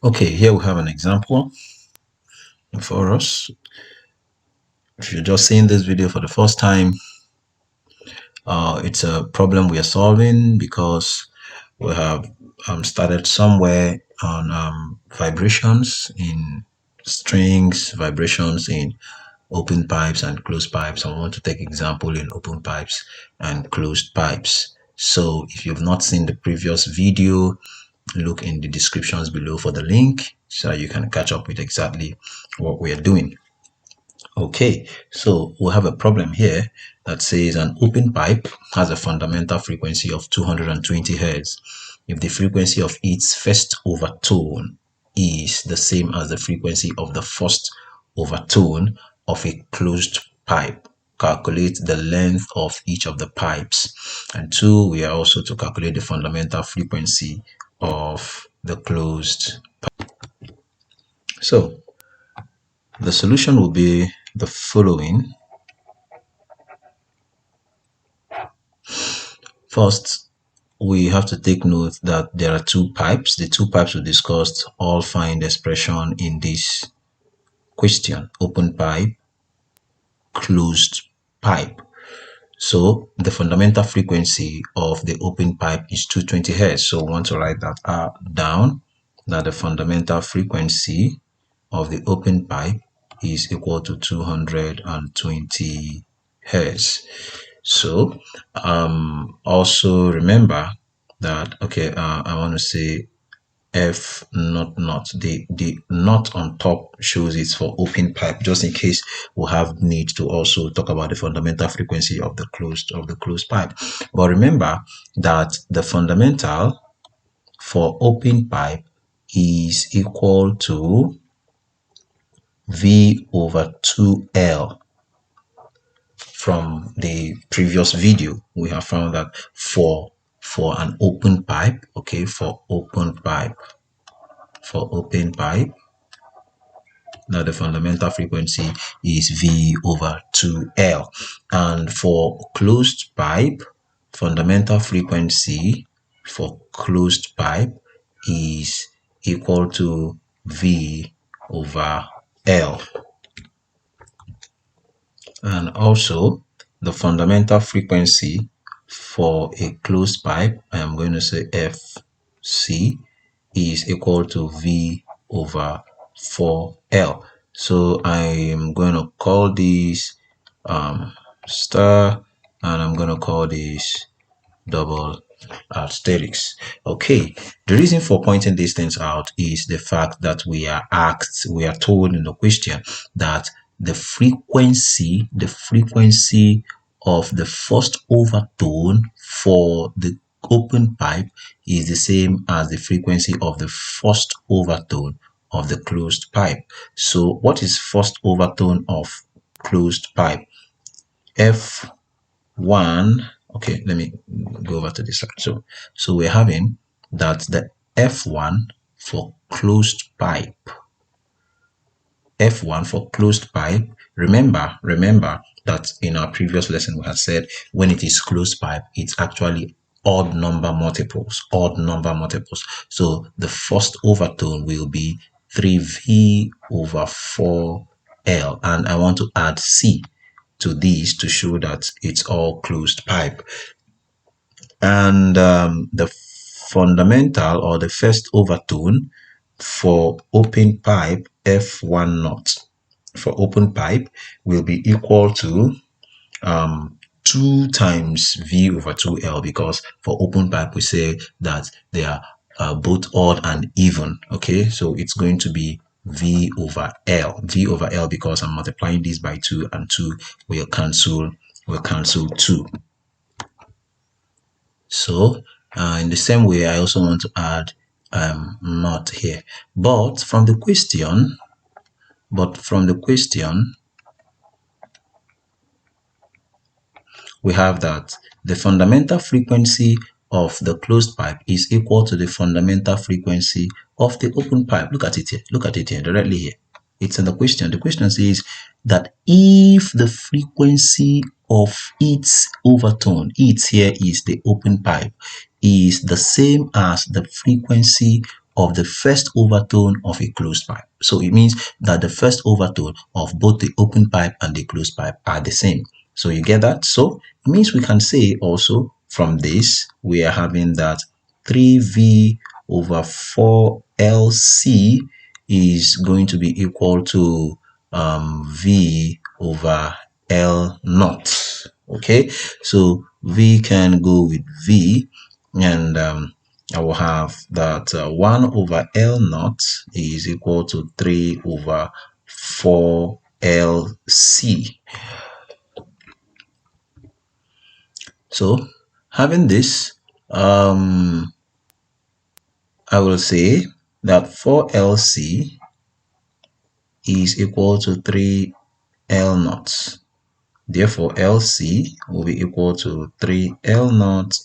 Okay, here we have an example for us. If you're just seeing this video for the first time, it's a problem we are solving because we have started somewhere on vibrations in strings, vibrations in open pipes and closed pipes. I want to take example in open pipes and closed pipes. So if you've not seen the previous video, look in the descriptions below for the link so you can catch up with exactly what we are doing. Okay, so we have a problem here that says an open pipe has a fundamental frequency of 220 Hz. If the frequency of its first overtone is the same as the frequency of the first overtone of a closed pipe, calculate the length of each of the pipes. And two, we are also to calculate the fundamental frequency of the closed pipe. So the solution will be the following. First, we have to take note that there are two pipes. The two pipes we discussed all find expression in this question: open pipe, closed pipe. So the fundamental frequency of the open pipe is 220 Hz. So we want to write that down, that the fundamental frequency of the open pipe is equal to 220 Hz. So also remember that, okay, I want to say F not, the not on top shows it's for open pipe, just in case we have need to also talk about the fundamental frequency of the closed pipe. But remember that the fundamental for open pipe is equal to V over 2L. From the previous video, we have found that for an open pipe, okay, for open pipe, now the fundamental frequency is V over 2L. And for closed pipe, fundamental frequency for closed pipe is equal to V over L. And also the fundamental frequency for a closed pipe, I am going to say FC, is equal to V over 4L. So I am going to call this star, and I'm going to call this double asterisks. Okay, the reason for pointing these things out is the fact that we are told in the question that the frequency of the first overtone for the open pipe is the same as the frequency of the first overtone of the closed pipe. So what is first overtone of closed pipe? F1. Okay, let me go over to this side. So we're having that the F1 for closed pipe, remember that in our previous lesson we had said when it is closed pipe, it's actually odd number multiples. So the first overtone will be 3V over 4L, and I want to add C to these to show that it's all closed pipe. And the fundamental or the first overtone for open pipe, F1 naught for open pipe, will be equal to 2 times V over 2L, because for open pipe we say that they are both odd and even. Okay, so it's going to be V over L because I'm multiplying this by 2, and 2 will cancel 2. So in the same way, I also want to add not here, but from the question we have that the fundamental frequency of the closed pipe is equal to the fundamental frequency of the open pipe. Look at it here directly here. It's in the question. The question says that if the frequency of its overtone, its here is the open pipe, is the same as the frequency of the first overtone of a closed pipe. So it means that the first overtone of both the open pipe and the closed pipe are the same. So you get that? So it means we can say also from this, we are having that 3V over 4LC is going to be equal to V over L naught. Okay, so V can go with V, and I will have that 1 over L naught is equal to 3 over 4 LC. So having this, I will say that 4LC is equal to 3 L naught. Therefore, LC will be equal to 3 L naught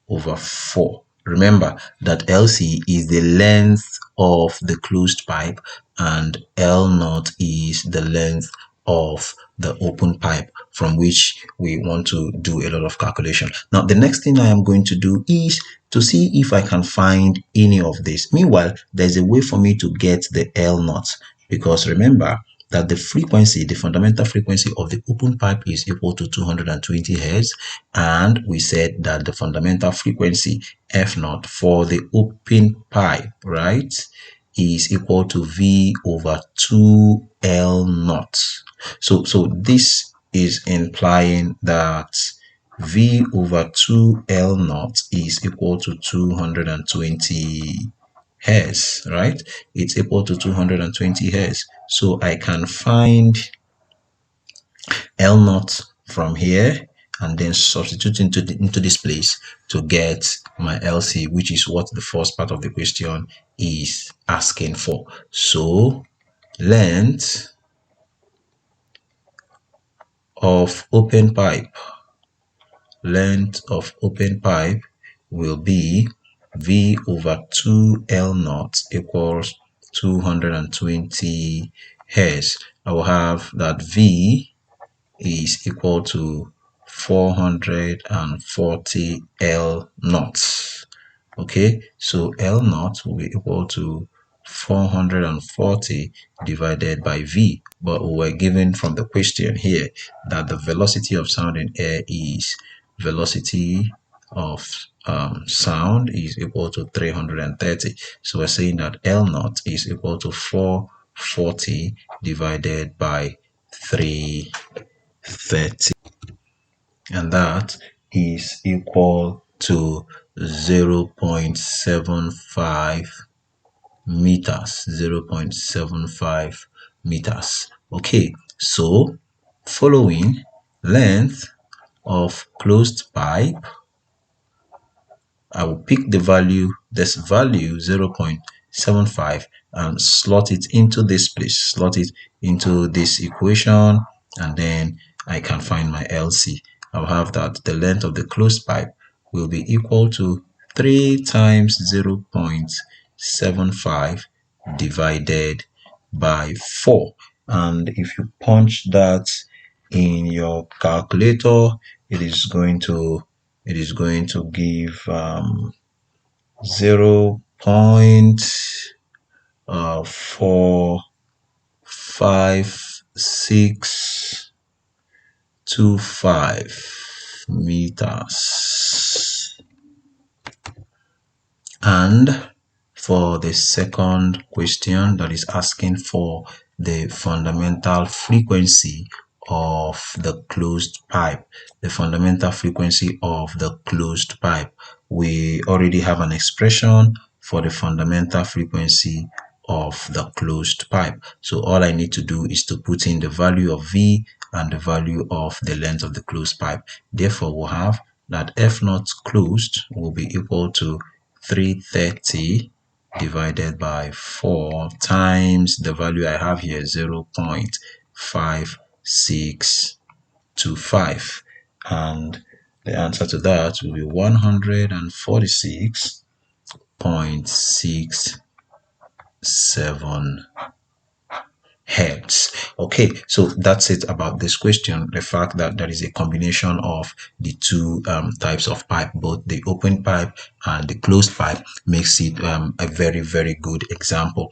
over 4. Remember that LC is the length of the closed pipe and L naught is the length of the open pipe from which we want to do a lot of calculation. Now, the next thing I am going to do is to see if I can find any of this. Meanwhile, there's a way for me to get the L naught, because remember that the frequency, the fundamental frequency of the open pipe is equal to 220 Hertz. And we said that the fundamental frequency F naught for the open pipe, right, is equal to V over 2L naught. So this is implying that V over 2L naught is equal to 220 Hertz, right? It's equal to 220 Hertz. So I can find L naught from here and then substitute into this place to get my LC, which is what the first part of the question is asking for. So length of open pipe will be V over 2L naught equals 220 Hertz. I will have that V is equal to 440 L naught. Okay, so L naught will be equal to 440 divided by V. But we were given from the question here that the velocity of sound in air is velocity of sound is equal to 330. So we're saying that L naught is equal to 440 divided by 330, and that is equal to 0.75 meters. 0.75 meters. Okay, so following length of closed pipe, I will pick the value, this value 0.75, and slot it into this place, slot it into this equation, and then I can find my LC. I'll have that the length of the closed pipe will be equal to 3 times 0.75 divided by 4. And if you punch that in your calculator, it is going to give 0.45625 meters. And for the second question, that is asking for the fundamental frequency of the closed pipe. The fundamental frequency of the closed pipe. We already have an expression for the fundamental frequency of the closed pipe. So all I need to do is to put in the value of V and the value of the length of the closed pipe. Therefore, we'll have that F naught closed will be equal to 330 divided by 4 times the value I have here, 0.5625, and the answer to that will be 146.67 hertz. Okay, so that's it about this question. The fact that there is a combination of the two types of pipe, both the open pipe and the closed pipe, makes it a very, very good example.